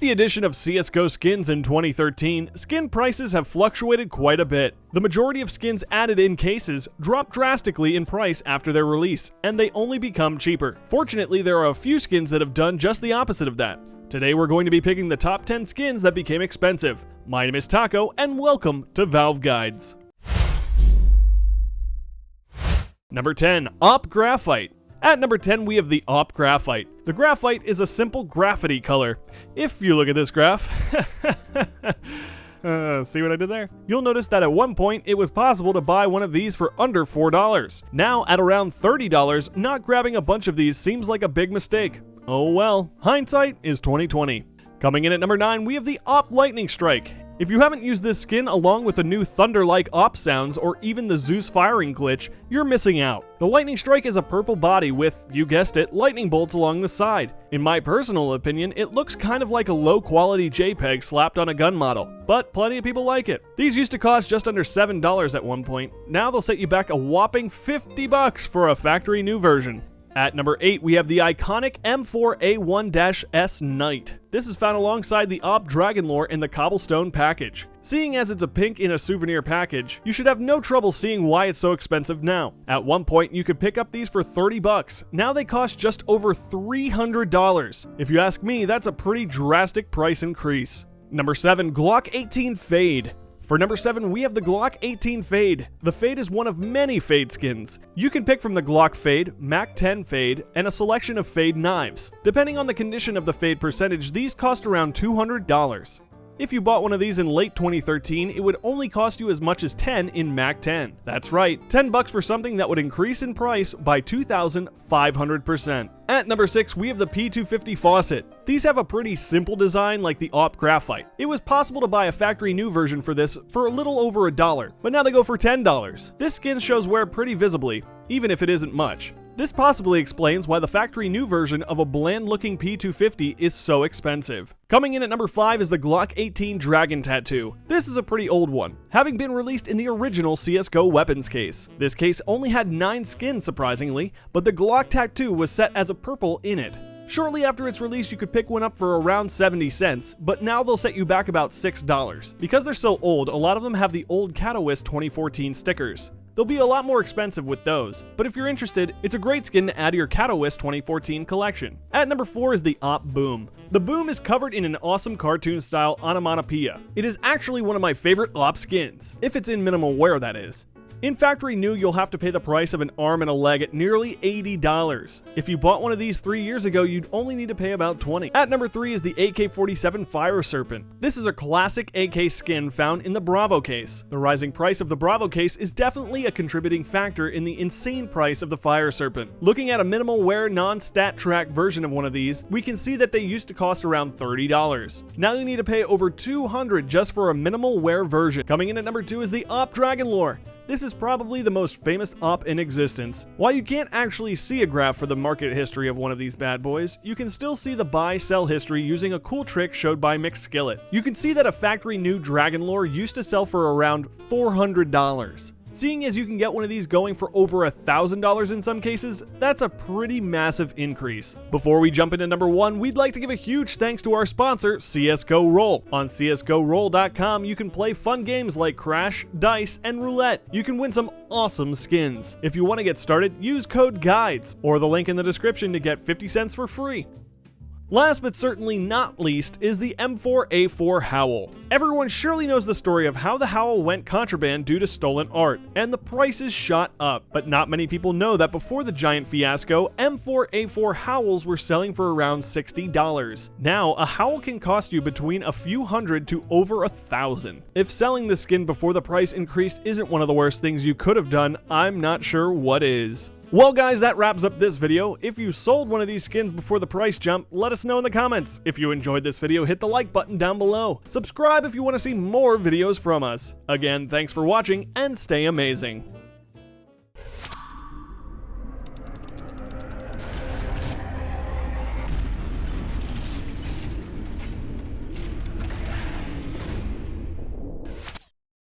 the addition of CSGO skins in 2013, skin prices have fluctuated quite a bit. The majority of skins added in cases drop drastically in price after their release, and they only become cheaper. Fortunately, there are a few skins that have done just the opposite of that. Today we're going to be picking the top 10 skins that became expensive. My name is Taco, and welcome to ValveGuides. Number 10. Op Graphite. At number 10, we have the Op Graphite. The Graphite is a simple graffiti color. If you look at this graph, see what I did there? You'll notice that at one point, it was possible to buy one of these for under $4. Now, at around $30, not grabbing a bunch of these seems like a big mistake. Oh well, hindsight is 2020. Coming in at number 9, we have the Op Lightning Strike. If you haven't used this skin along with the new thunder-like op sounds or even the Zeus firing glitch, you're missing out. The Lightning Strike is a purple body with, you guessed it, lightning bolts along the side. In my personal opinion, it looks kind of like a low-quality JPEG slapped on a gun model, but plenty of people like it. These used to cost just under $7 at one point. Now they'll set you back a whopping $50 for a factory new version. At number 8, we have the iconic M4A1S Night. This is found alongside the Op Dragonlore in the Cobblestone package. Seeing as it's a pink in a souvenir package, you should have no trouble seeing why it's so expensive now. At one point, you could pick up these for $30. Now they cost just over $300. If you ask me, that's a pretty drastic price increase. Number 7, Glock 18 Fade. For number 7, we have the Glock 18 Fade. The Fade is one of many Fade skins. You can pick from the Glock Fade, Mac 10 Fade, and a selection of Fade knives. Depending on the condition of the Fade percentage, these cost around $200. If you bought one of these in late 2013, it would only cost you as much as $10 in Mac 10. That's right, $10 for something that would increase in price by 2,500%. At number 6, we have the P250 Faucet. These have a pretty simple design like the Op Graphite. It was possible to buy a factory new version for this for a little over $1, but now they go for $10. This skin shows wear pretty visibly, even if it isn't much. This possibly explains why the factory new version of a bland-looking P250 is so expensive. Coming in at number 5 is the Glock 18 Dragon Tattoo. This is a pretty old one, having been released in the original CSGO weapons case. This case only had 9 skins surprisingly, but the Glock Tattoo was set as a purple in it. Shortly after its release, you could pick one up for around 70 cents, but now they'll set you back about $6. Because they're so old, a lot of them have the old Catalyst 2014 stickers. They'll be a lot more expensive with those, but if you're interested, it's a great skin to add to your Catalyst 2014 collection. At number 4 is the Op Boom. The Boom is covered in an awesome cartoon-style onomatopoeia. It is actually one of my favorite Op skins, if it's in minimal wear that is. In factory new, you'll have to pay the price of an arm and a leg at nearly $80. If you bought one of these 3 years ago, you'd only need to pay about $20. At number 3 is the AK47 Fire serpent. This is a classic AK skin found in the Bravo case. The rising price of the Bravo case is definitely a contributing factor in the insane price of the Fire serpent. Looking at a minimal wear non-stat track version of one of these, we can see that they used to cost around $30. Now you need to pay over $200 just for a minimal wear version. Coming in at number 2 is the Op Dragonlore. This is probably the most famous op in existence. While you can't actually see a graph for the market history of one of these bad boys, you can still see the buy-sell history using a cool trick showed by McSkillet. You can see that a factory new Dragonlore used to sell for around $400. Seeing as you can get one of these going for over $1,000 in some cases, that's a pretty massive increase. Before we jump into number 1, we'd like to give a huge thanks to our sponsor, CSGO Roll. On CSGORoll.com, you can play fun games like Crash, Dice, and Roulette. You can win some awesome skins. If you want to get started, use code GUIDES, or the link in the description to get 50 cents for free. Last but certainly not least is the M4A4 Howl. Everyone surely knows the story of how the Howl went contraband due to stolen art, and the prices shot up. But not many people know that before the giant fiasco, M4A4 Howls were selling for around $60. Now, a Howl can cost you between a few hundred to over $1,000. If selling the skin before the price increased isn't one of the worst things you could have done, I'm not sure what is. Well guys, that wraps up this video. If you sold one of these skins before the price jump, let us know in the comments. If you enjoyed this video, hit the like button down below. Subscribe if you want to see more videos from us. Again, thanks for watching and stay amazing.